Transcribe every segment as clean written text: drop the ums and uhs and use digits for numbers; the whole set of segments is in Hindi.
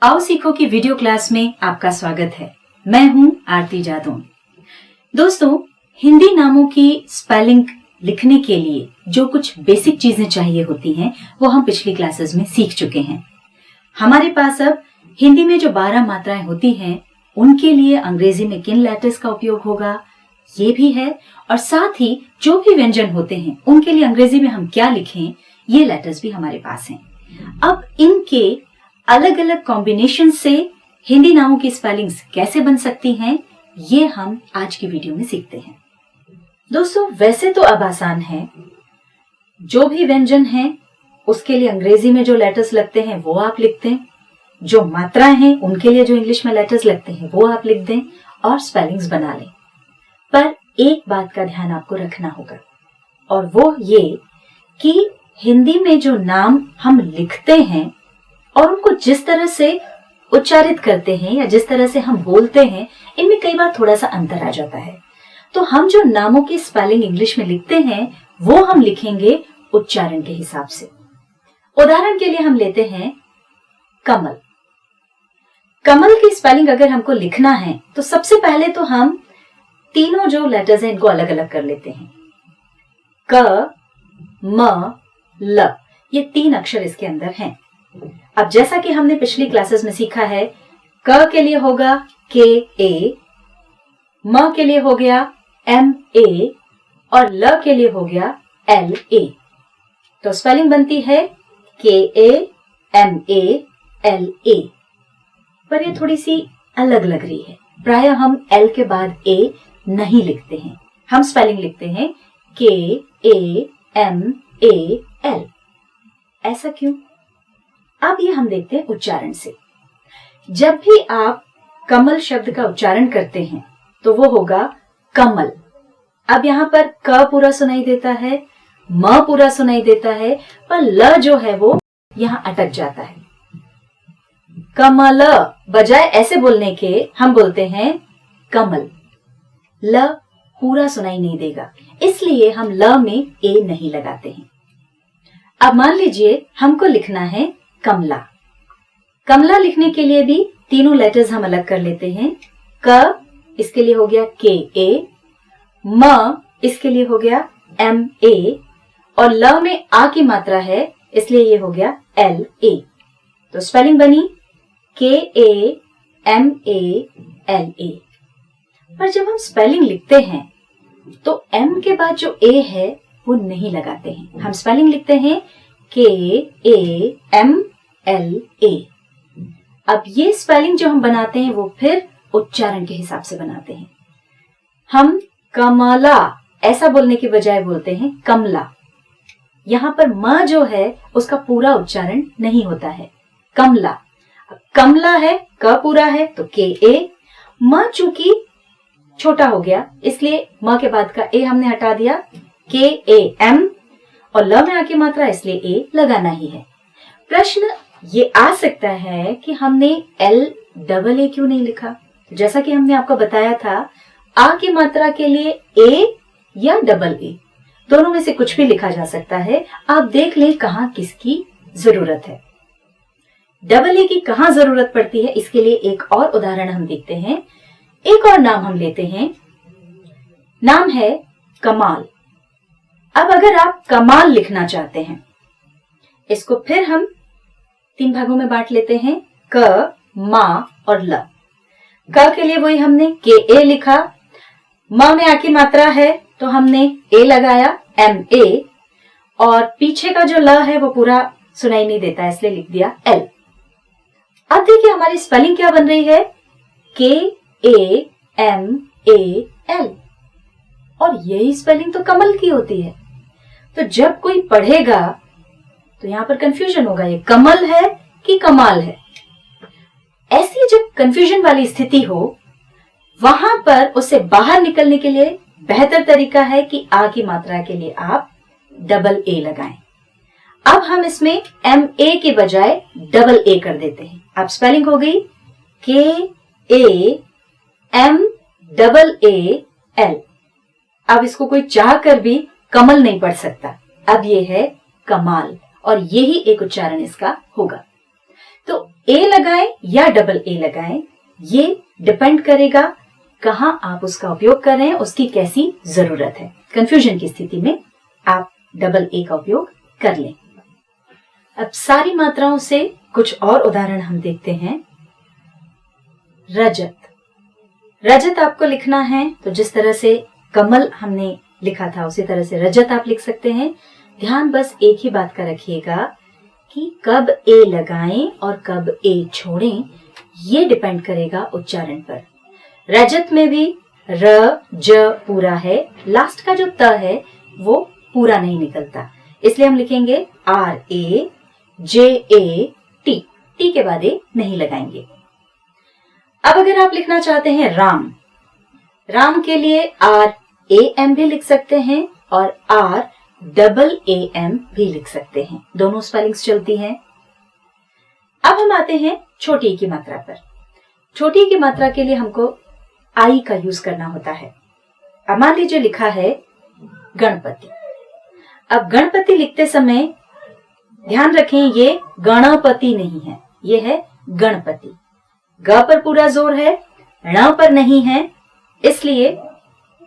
आओ सीखो की वीडियो क्लास में आपका स्वागत है। मैं हूं आरती जादौन। दोस्तों, हिंदी नामों की स्पेलिंग लिखने के लिए जो कुछ बेसिक चीजें चाहिए होती हैं वो हम पिछली क्लासेस में सीख चुके हैं। हमारे पास अब हिंदी में जो 12 मात्राएं होती हैं उनके लिए अंग्रेजी में किन लेटर्स का उपयोग होगा ये भी है, और साथ ही जो भी व्यंजन होते हैं उनके लिए अंग्रेजी में हम क्या लिखें ये लेटर्स भी हमारे पास हैं। अब इनके अलग अलग कॉम्बिनेशन से हिंदी नामों की स्पेलिंग्स कैसे बन सकती हैं ये हम आज की वीडियो में सीखते हैं। दोस्तों, वैसे तो अब आसान है, जो भी व्यंजन है उसके लिए अंग्रेजी में जो लेटर्स लगते हैं वो आप लिख दें, जो मात्राएं हैं उनके लिए जो इंग्लिश में लेटर्स लगते हैं वो आप लिख दें और स्पेलिंग्स बना लें। पर एक बात का ध्यान आपको रखना होगा, और वो ये कि हिंदी में जो नाम हम लिखते हैं और उनको जिस तरह से उच्चारित करते हैं या जिस तरह से हम बोलते हैं इनमें कई बार थोड़ा सा अंतर आ जाता है। तो हम जो नामों की स्पेलिंग इंग्लिश में लिखते हैं वो हम लिखेंगे उच्चारण के हिसाब से। उदाहरण के लिए हम लेते हैं कमल। कमल की स्पेलिंग अगर हमको लिखना है तो सबसे पहले तो हम तीनों जो लेटर्स हैं इनको अलग अलग कर लेते हैं। क, म, ल, ये 3 अक्षर इसके अंदर हैं। अब जैसा कि हमने पिछली क्लासेस में सीखा है, क के लिए होगा के ए, म के लिए हो गया एम ए और ल के लिए हो गया एल ए। तो स्पेलिंग बनती है के A M A L A, पर ये थोड़ी सी अलग लग रही है। प्रायः हम एल के बाद ए नहीं लिखते हैं, हम स्पेलिंग लिखते हैं के ए एम ए एल। ऐसा क्यों? अब ये हम देखते हैं उच्चारण से। जब भी आप कमल शब्द का उच्चारण करते हैं तो वो होगा कमल। अब यहां पर क पूरा सुनाई देता है, म पूरा सुनाई देता है, पर ल जो है वो यहां अटक जाता है। कमल, बजाय ऐसे बोलने के हम बोलते हैं कमल। ल पूरा सुनाई नहीं देगा, इसलिए हम ल में ए नहीं लगाते हैं। अब मान लीजिए हमको लिखना है कमला। कमला लिखने के लिए भी तीनों लेटर्स हम अलग कर लेते हैं। क इसके लिए हो गया के ए, म इसके लिए हो गया एम ए, और ल में आ की मात्रा है इसलिए ये हो गया एल ए। तो स्पेलिंग बनी के A M A L A. पर जब हम स्पेलिंग लिखते हैं तो एम के बाद जो ए है वो नहीं लगाते हैं, हम स्पेलिंग लिखते हैं के ए एम एल ए। अब ये स्पेलिंग जो हम बनाते हैं वो फिर उच्चारण के हिसाब से बनाते हैं। हम कमला ऐसा बोलने की बजाय बोलते हैं कमला। यहां पर म जो है उसका पूरा उच्चारण नहीं होता है, कमला। कमला है, क पूरा है तो के ए, म चूंकि छोटा हो गया इसलिए म के बाद का ए हमने हटा दिया, के ए एम, और ल में आ की मात्रा इसलिए ए लगाना ही है। प्रश्न ये आ सकता है कि हमने एल डबल ए क्यों नहीं लिखा? जैसा कि हमने आपको बताया था, आ की मात्रा के लिए ए या डबल ए दोनों में से कुछ भी लिखा जा सकता है। आप देख लें कहां किसकी जरूरत है। डबल ए की कहां जरूरत पड़ती है इसके लिए एक और उदाहरण हम देखते हैं। एक और नाम हम लेते हैं, नाम है कमाल। अब अगर आप कमाल लिखना चाहते हैं, इसको फिर हम 3 भागों में बांट लेते हैं, क, मा और ल। क के लिए वही हमने के ए लिखा, म में आ की मात्रा है तो हमने ए लगाया एम ए, और पीछे का जो ल है वो पूरा सुनाई नहीं देता इसलिए लिख दिया एल। अब देखिए हमारी स्पेलिंग क्या बन रही है, के ए एम ए एल, और यही स्पेलिंग तो कमल की होती है। तो जब कोई पढ़ेगा तो यहां पर कंफ्यूजन होगा, ये कमल है कि कमाल है। ऐसी जब कंफ्यूजन वाली स्थिति हो वहां पर उससे बाहर निकलने के लिए बेहतर तरीका है कि आ की मात्रा के लिए आप डबल ए लगाएं। अब हम इसमें एम ए के बजाय डबल ए कर देते हैं। अब स्पेलिंग हो गई K A M double A L. अब इसको कोई चाह कर भी कमल नहीं पढ़ सकता, अब ये है कमाल, और यही एक उच्चारण इसका होगा। तो ए लगाएं या डबल ए लगाएं, ये डिपेंड करेगा कहां आप उसका उपयोग कर रहे हैं, उसकी कैसी जरूरत है। कंफ्यूजन की स्थिति में आप डबल ए का उपयोग कर लें। अब सारी मात्राओं से कुछ और उदाहरण हम देखते हैं। रजत, रजत आपको लिखना है तो जिस तरह से कमल हमने लिखा था उसी तरह से रजत आप लिख सकते हैं। ध्यान बस एक ही बात का रखिएगा कि कब ए लगाएं और कब ए छोड़ें, ये डिपेंड करेगा उच्चारण पर। रजत में भी र ज पूरा है, लास्ट का जो त है वो पूरा नहीं निकलता, इसलिए हम लिखेंगे R A J A T, T के बाद ए नहीं लगाएंगे। अब अगर आप लिखना चाहते हैं राम, राम के लिए आर ए एम भी लिख सकते हैं और आर डबल ए एम भी लिख सकते हैं, दोनों स्पेलिंग्स चलती हैं। अब हम आते हैं छोटी की मात्रा पर। छोटी की मात्रा के लिए हमको आई का यूज करना होता है। अब मान लीजिए लिखा है गणपति। अब गणपति लिखते समय ध्यान रखें ये गणपति नहीं है, ये है गणपति। ग पर पूरा जोर है, ण पर नहीं है, इसलिए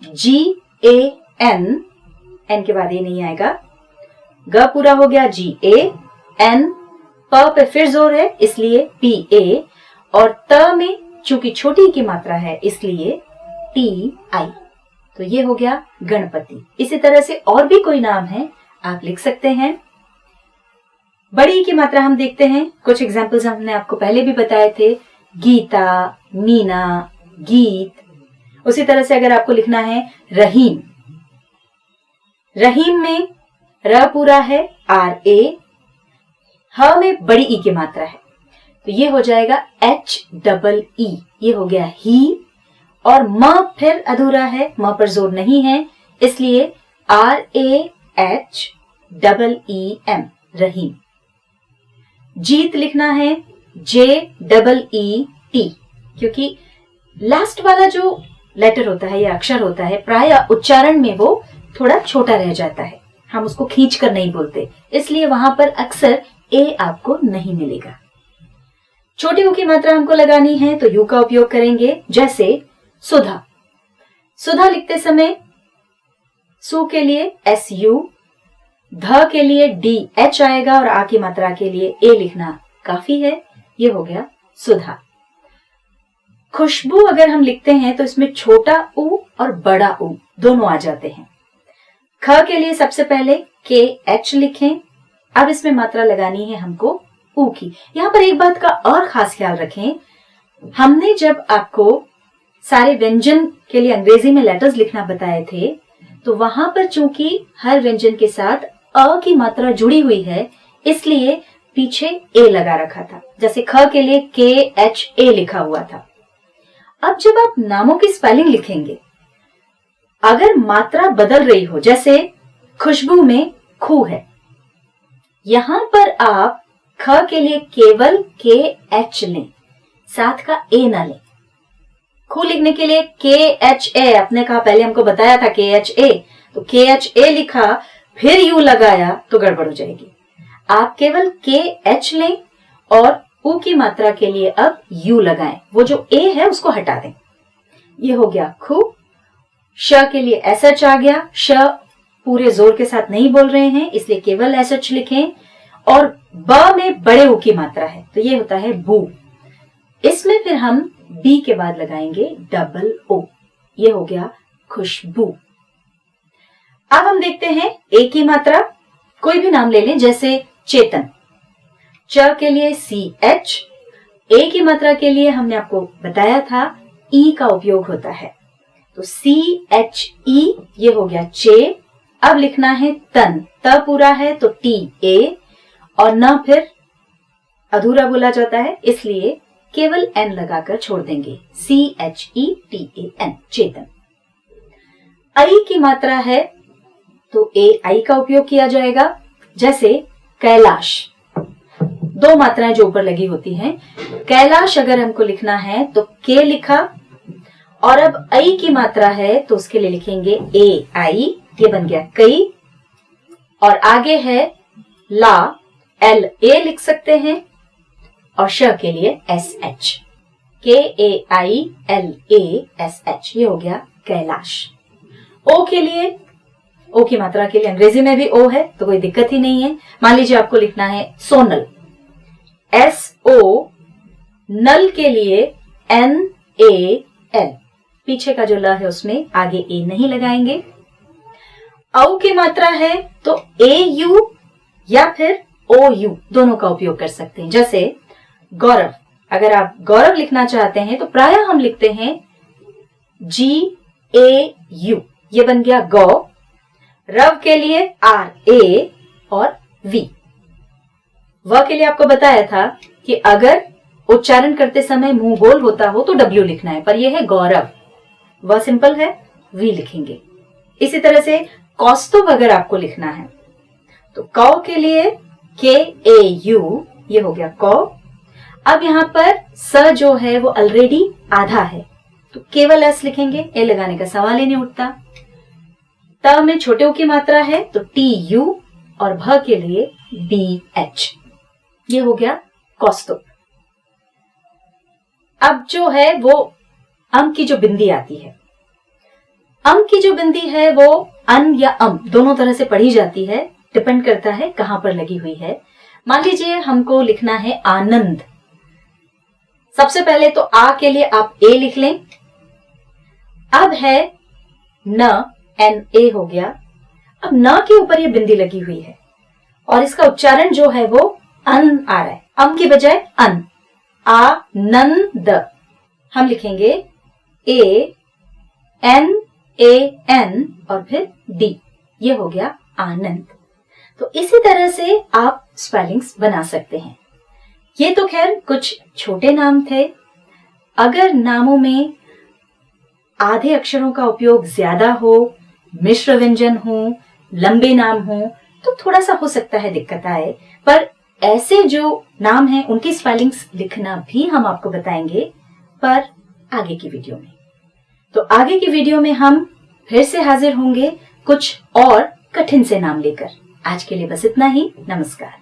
जी ए एन, एन के बाद ए नहीं आएगा। ग पूरा हो गया जी ए एन, प पे फिर जोर है इसलिए पी ए, और त में चूंकि छोटी की मात्रा है इसलिए टी आई। तो ये हो गया गणपति। इसी तरह से और भी कोई नाम है आप लिख सकते हैं। बड़ी की मात्रा हम देखते हैं, कुछ एग्जाम्पल्स हमने आपको पहले भी बताए थे, गीता, मीना, गीत। उसी तरह से अगर आपको लिखना है रहीम, रहीम में र पूरा है, आर ए, ह में बड़ी ई की मात्रा है तो ये हो जाएगा एच डबल ई, ये हो गया ही। और म फिर अधूरा है, म पर जोर नहीं है इसलिए R A H double E M, Rahim. Jeet लिखना है जे डबल ई टी, क्योंकि लास्ट वाला जो लेटर होता है या अक्षर होता है प्राय उच्चारण में वो थोड़ा छोटा रह जाता है, हम उसको खींच कर नहीं बोलते, इसलिए वहां पर अक्सर ए आपको नहीं मिलेगा। छोटी ऊ की मात्रा हमको लगानी है तो यू का उपयोग करेंगे, जैसे सुधा। सुधा लिखते समय सु के लिए एस यू, ध के लिए डी एच आएगा और आ की मात्रा के लिए ए लिखना काफी है, ये हो गया सुधा। खुशबू अगर हम लिखते हैं तो इसमें छोटा ऊ और बड़ा ऊ दोनों आ जाते हैं। ख के लिए सबसे पहले के एच लिखें। अब इसमें मात्रा लगानी है हमको ऊ की। यहां पर एक बात का और खास ख्याल रखें, हमने जब आपको सारे व्यंजन के लिए अंग्रेजी में लेटर्स लिखना बताए थे तो वहां पर चूंकि हर व्यंजन के साथ अ की मात्रा जुड़ी हुई है इसलिए पीछे ए लगा रखा था, जैसे ख के लिए के एच ए लिखा हुआ था। अब जब आप नामों की स्पेलिंग लिखेंगे, अगर मात्रा बदल रही हो, जैसे खुशबू में खू है, यहां पर आप ख के लिए केवल के एच लें, साथ का ए ना लें। खू लिखने के लिए के एच ए, आपने कहा पहले हमको बताया था के एच ए, तो के एच ए लिखा फिर यू लगाया तो गड़बड़ हो जाएगी। आप केवल के एच लें और ऊ की मात्रा के लिए अब यू लगाएं, वो जो ए है उसको हटा दें। ये हो गया खू। श के लिए एस एच आ गया, श पूरे जोर के साथ नहीं बोल रहे हैं इसलिए केवल एस एच लिखें, और ब में बड़े ऊ की मात्रा है तो ये होता है बू। इसमें फिर हम बी के बाद लगाएंगे डबल ओ, ये हो गया खुशबू। अब हम देखते हैं ए की मात्रा, कोई भी नाम ले लें, जैसे चेतन। च के लिए सी एच, ए की मात्रा के लिए हमने आपको बताया था ई का उपयोग होता है, तो सी एच ई, ये हो गया चे। अब लिखना है तन, त पूरा है तो टी ए, और न फिर अधूरा बोला जाता है इसलिए केवल एन लगाकर छोड़ देंगे, C H E T A N, Chetan. I की मात्रा है तो ए आई का उपयोग किया जाएगा, जैसे कैलाश। दो मात्राएं जो ऊपर लगी होती हैं, कैलाश अगर हमको लिखना है तो के लिखा, और अब आई की मात्रा है तो उसके लिए लिखेंगे ए आई, ये बन गया कई। और आगे है ला, एल ए लिख सकते हैं, और श के लिए SH, KAILASH, ये हो गया कैलाश। ओ के लिए, ओ की मात्रा के लिए अंग्रेजी में भी ओ है तो कोई दिक्कत ही नहीं है। मान लीजिए आपको लिखना है सोनल, SO, नल के लिए NAL, पीछे का जो ल है उसमें आगे ए नहीं लगाएंगे। औ की मात्रा है तो AU या फिर OU दोनों का उपयोग कर सकते हैं। जैसे गौरव, अगर आप गौरव लिखना चाहते हैं तो प्रायः हम लिखते हैं GAU, ये बन गया गौ। रव के लिए RA और V। व के लिए आपको बताया था कि अगर उच्चारण करते समय मुंह गोल होता हो तो W लिखना है, पर यह है गौरव, व सिंपल है, V लिखेंगे। इसी तरह से कौस्तुभ अगर आपको लिखना है तो कौ के लिए KAU, ये हो गया कौ। अब यहां पर स जो है वो ऑलरेडी आधा है तो केवल S लिखेंगे, ए लगाने का सवाल ही नहीं उठता। त में छोटे ओ की मात्रा है तो TU और भ के लिए BH, ये हो गया कौस्तुभ। अब जो है वो अम की जो बिंदी आती है, अम की जो बिंदी है वो अन या अम दोनों तरह से पढ़ी जाती है, डिपेंड करता है कहां पर लगी हुई है। मान लीजिए हमको लिखना है आनंद, सबसे पहले तो आ के लिए आप ए लिख लें। अब है न, NA हो गया। अब न के ऊपर ये बिंदी लगी हुई है और इसका उच्चारण जो है वो अन आ रहा है, अम की बजाय अन। आनंद हम लिखेंगे ANAN और फिर D, ये हो गया आनंद। तो इसी तरह से आप स्पेलिंग्स बना सकते हैं। ये तो खैर कुछ छोटे नाम थे। अगर नामों में आधे अक्षरों का उपयोग ज्यादा हो, मिश्र व्यंजन हो, लंबे नाम हो तो थोड़ा सा हो सकता है दिक्कत आए, पर ऐसे जो नाम हैं उनकी स्पेलिंग्स लिखना भी हम आपको बताएंगे, पर आगे की वीडियो में। तो आगे की वीडियो में हम फिर से हाजिर होंगे कुछ और कठिन से नाम लेकर। आज के लिए बस इतना ही। नमस्कार।